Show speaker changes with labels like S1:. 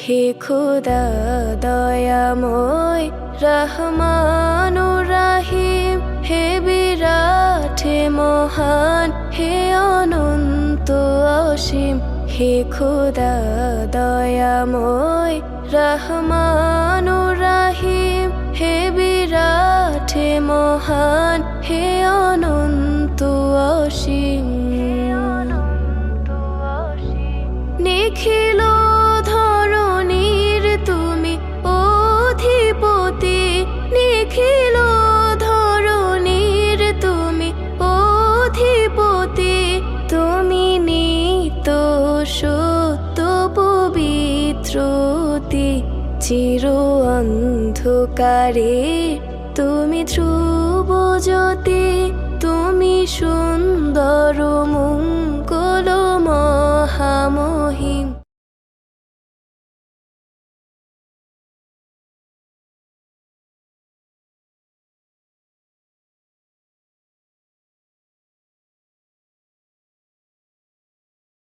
S1: হে খোদা দয়াময় রহমানুর রাহিম, হে বিরাট হে মহান হে অনন্ত অসীম। হে খোদা দয়াময় রহমানুর রাহিম, হে বিরাট হে মহান হে অনন্ত অসীম। নিখিল ধরণীর তুমি অধিপতি, নিখিল ধরণীর তুমি অধিপতি। তুমি নিত্য সত্য পবিত্রতি, চির অন্ধকারে তুমি ধ্রুব জ্যোতি। তুমি সুন্দর মঙ্গল মহামহিম।